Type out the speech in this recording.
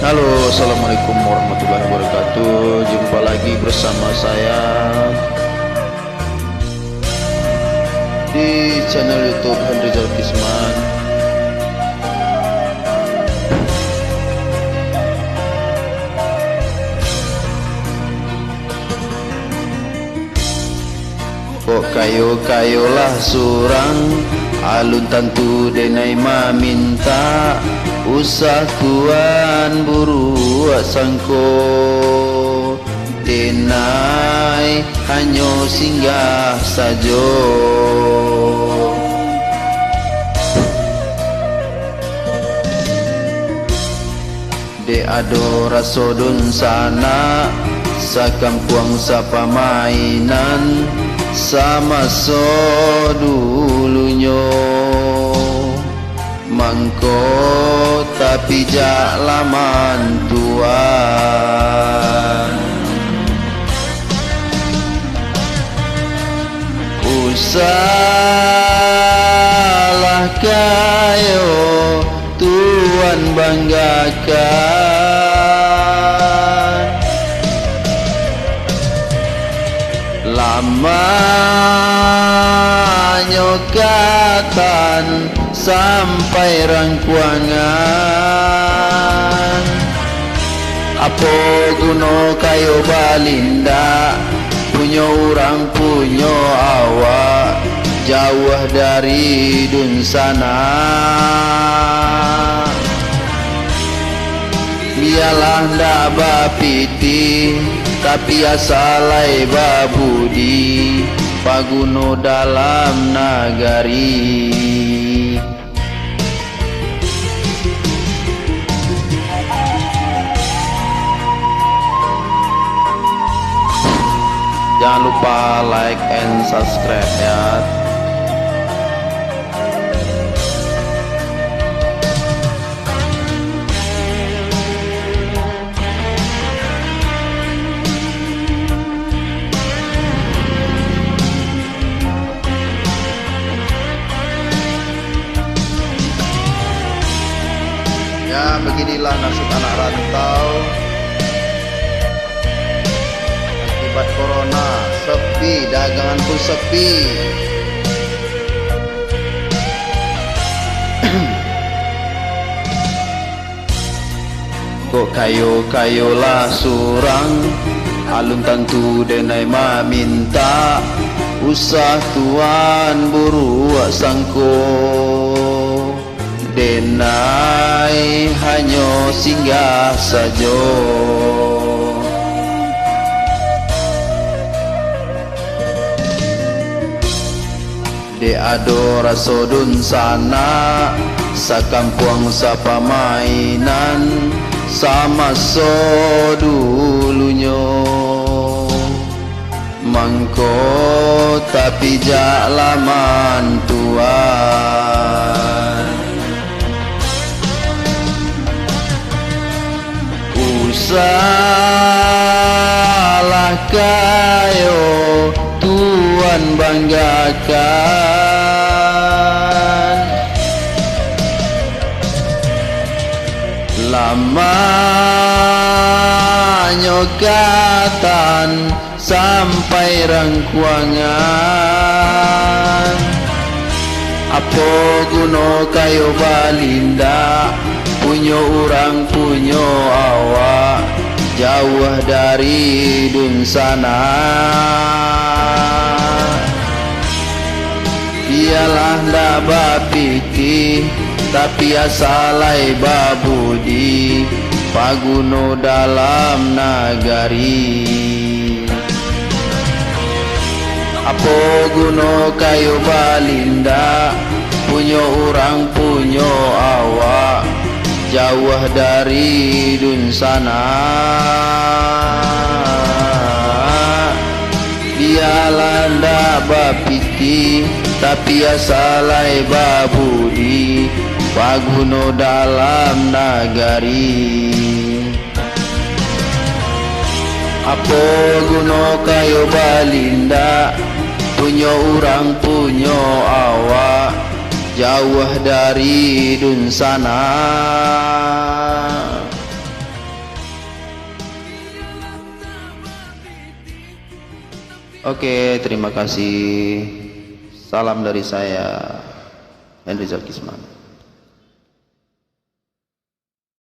Halo, assalamualaikum warahmatullahi wabarakatuh. Jumpa lagi bersama saya di channel YouTube Henrizal Kisman. Kok kayo-kayolah surang, alun tantu denai maminta, usah kuan buru sangko, denai hanyo singgah sajo. De ado rasodun sana, sakampuang sa pamainan, sama so dulunya mangko tapi jak laman tuan. Usahlah kayo tuan banggakan, lama nyokatan sampai rangkuangan. Apa guno kayo balinda, punya orang punya awak, jauh dari dun sana. Biarlah ndak bapiti, tapi asalai babudi, paguno dalam nagari. Jangan lupa like and subscribe ya. Ya, beginilah nasib anak rantau akibat corona. Sepi, dagangan pun sepi. Kok kayo-kayolah surang, alun tantu denai maminta, usah tuan buru sangko, denai hanyo singgah sajo. De ado rasodun sana, sakampuang sa pamainan, sama so dulunya mangko tapi jak laman tuan. Usahlah kayo tuan banggakan, lama nyokatan sampai rangkuangan. Apa guno kayo balinda, punya orang punya awak, jauh dari dun sana. Biarlah ndak bapiti, tapi asalai babudi, paguno dalam nagari. Apa guno kayo balinda, punya orang punya awak, jauh dari dun sana. Biarlah ndak bapiti, tapi asalai babudi, paguno dalam nagari. Apa guno kayo balinda, punya orang punya awak, jauh dari dun sana. Oke, terima kasih. Salam dari saya, Henry Zalkisman.